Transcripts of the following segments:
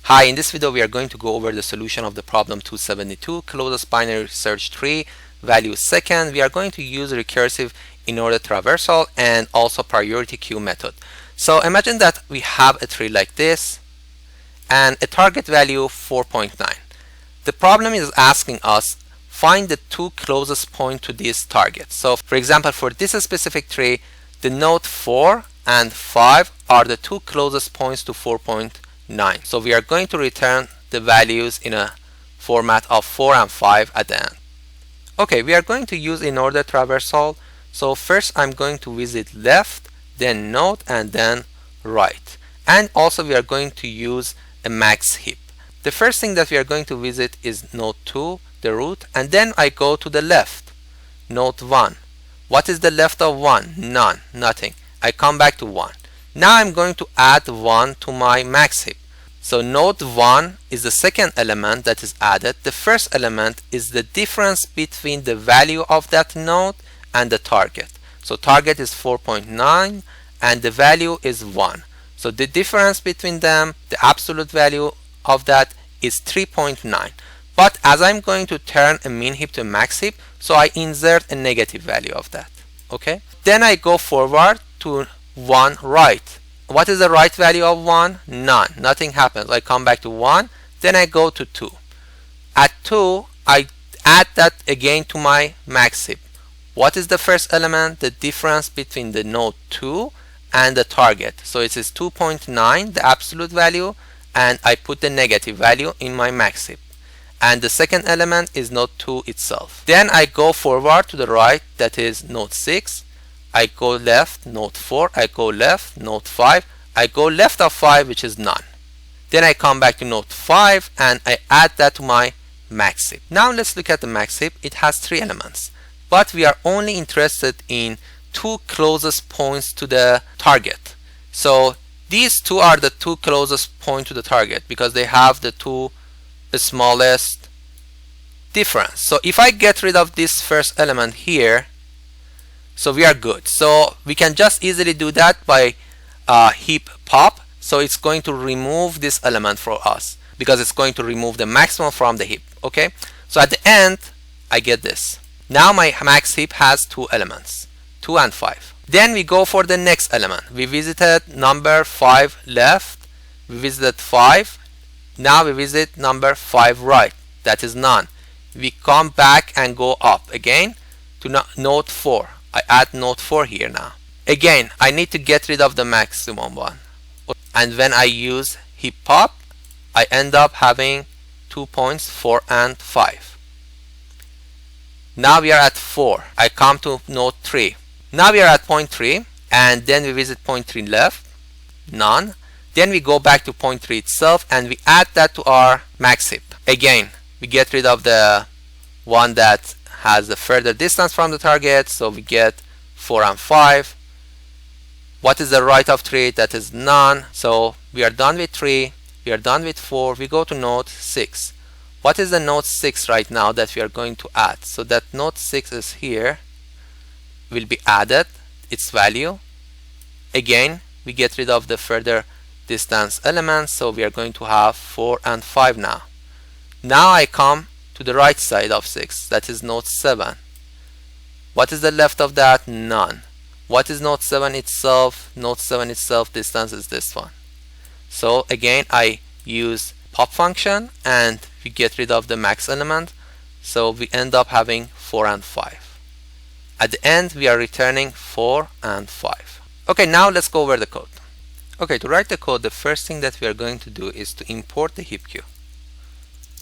Hi, in this video we are going to go over the solution of the problem 272, closest binary search tree, value second. We are going to use recursive Inorder traversal and also priority queue method. So imagine that we have a tree like this and a target value 4.9. The problem is asking us find the two closest points to this target. So for example, for this specific tree, the node 4 and 5 are the two closest points to 4.9. So we are going to return the values in a format of 4 and 5 at the end. Okay, we are going to use Inorder traversal. So first I'm going to visit left, then node, and then right. And also we are going to use a max heap. The first thing that we are going to visit is node 2, the root, and then I go to the left, node 1. What is the left of 1? None, nothing. I come back to 1. Now I'm going to add 1 to my max heap. So node 1 is the second element that is added. The first element is the difference between the value of that node and the target. So target is 4.9 and the value is 1. So the difference between them, the absolute value of that is 3.9. But as I'm going to turn a min heap to a max heap, so I insert a negative value of that. Okay. Then I go forward to 1 right. What is the right value of 1? None. Nothing happens. I come back to 1. Then I go to 2. At 2, I add that again to my max heap. What is the first element? The difference between the node 2 and the target. So it is 2.9, the absolute value, and I put the negative value in my max heap. And the second element is node 2 itself. Then I go forward to the right, that is node 6. I go left, node 4, I go left, node 5, I go left of 5, which is none. Then I come back to node 5 and I add that to my max heap. Now let's look at the max heap. It has 3 elements, but we are only interested in 2 closest points to the target. So these 2 are the 2 closest points to the target because they have the 2 smallest difference. So if I get rid of this first element here, so we are good. So we can just easily do that by heap pop. So it's going to remove this element for us because it's going to remove the maximum from the heap. Okay. So at the end, I get this. Now my max heap has 2 elements, 2 and 5. Then we go for the next element. We visited number 5 left. We visited 5. Now we visit number 5 right. That is none. We come back and go up again to node 4. I add node 4 here now. Again, I need to get rid of the maximum one. And when I use heap pop, I end up having 2 points, 4 and 5. Now we are at 4. I come to node 3. Now we are at point 3 and then we visit point 3 left. None. Then we go back to point 3 itself and we add that to our max heap. Again, we get rid of the one that has the further distance from the target, so we get 4 and 5. What is the right of 3? That is none. So we are done with 3, we are done with 4, we go to node 6. What is the node 6 right now that we are going to add? So that node 6 is here, will be added, its value. Again, we get rid of the further distance elements, so we are going to have 4 and 5 now. Now I come to the right side of 6, that is node 7. What is the left of that? None. What is node 7 itself? Node 7 itself distance is this one. So again I use pop function and we get rid of the max element, so we end up having 4 and 5. At the end we are returning 4 and 5. Okay, now let's go over the code. Okay, to write the code, the first thing that we are going to do is to import the heap queue.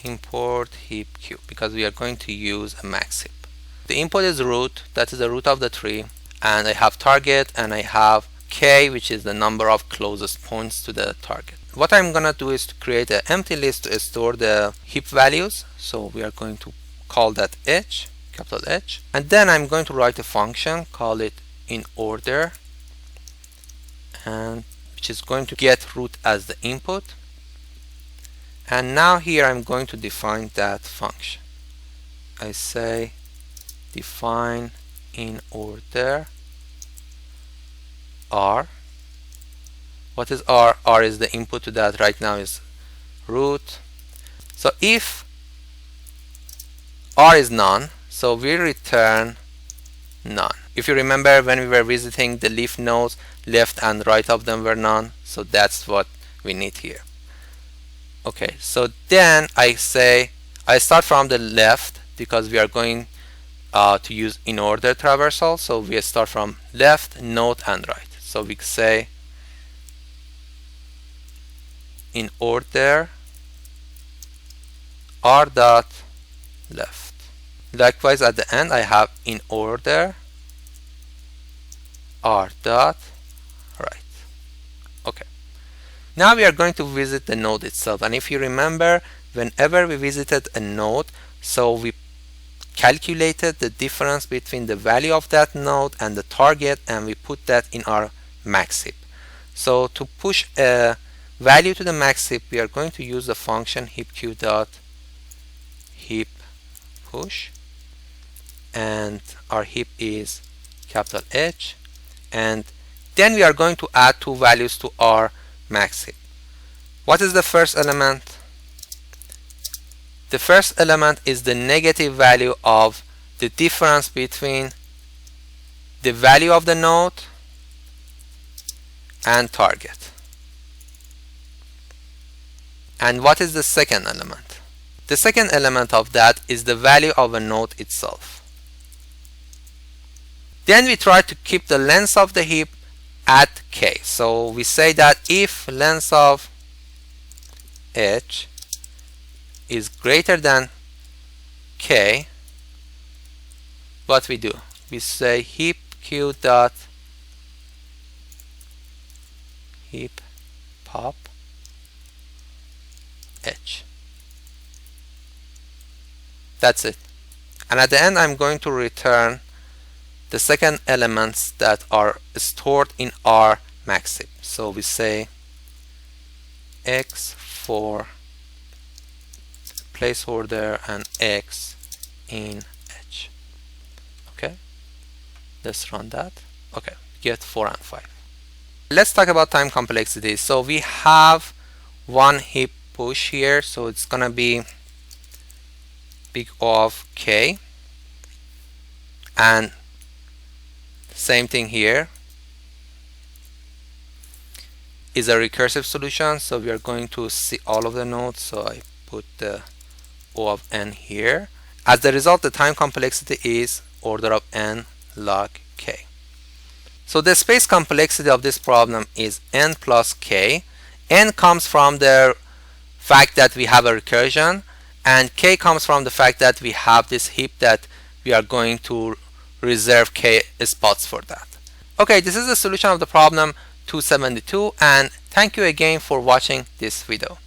Import heap queue because we are going to use a max heap. The input is root, that is the root of the tree, and I have target and I have k, which is the number of closest points to the target. What I'm gonna do is to create an empty list to store the heap values. So we are going to call that h, capital H, and then I'm going to write a function, call it Inorder, and which is going to get root as the input. And now here I'm going to define that function. I say define Inorder R. What is R? R is the input to that right now is root. So if r is none, so we return none. If you remember, when we were visiting the leaf nodes, left and right of them were none, so that's what we need here. Okay, so then I start from the left because we are going to use Inorder traversal, so we start from left, node, and right. So we say in order r dot left. Likewise, at the end I have in order r dot right. Okay. Now we are going to visit the node itself, and if you remember, whenever we visited a node, so we calculated the difference between the value of that node and the target, and we put that in our max heap. So to push a value to the max heap, we are going to use the function heapq dot heap push, and our heap is capital H, and then we are going to add two values to our max heap. What is the first element? The first element is the negative value of the difference between the value of the node and target. And what is the second element? The second element of that is the value of a node itself. Then we try to keep the length of the heap at k. So we say that if length of h is greater than k, what we do? We say heap q dot heap pop h. That's it. And at the end, I'm going to return the second elements that are stored in our max heap. So we say x for placeholder and x in h. Okay, let's run that. Okay, get 4 and 5. Let's talk about time complexity. So we have one heap push here, so it's gonna be big O of k, and same thing here is a recursive solution. So we are going to see all of the nodes, so I put the O of n here. As the result, the time complexity is order of n log k. So the space complexity of this problem is n plus k. N comes from the fact that we have a recursion, and k comes from the fact that we have this heap that we are going to reserve k spots for that. Okay, this is the solution of the problem 272, and thank you again for watching this video.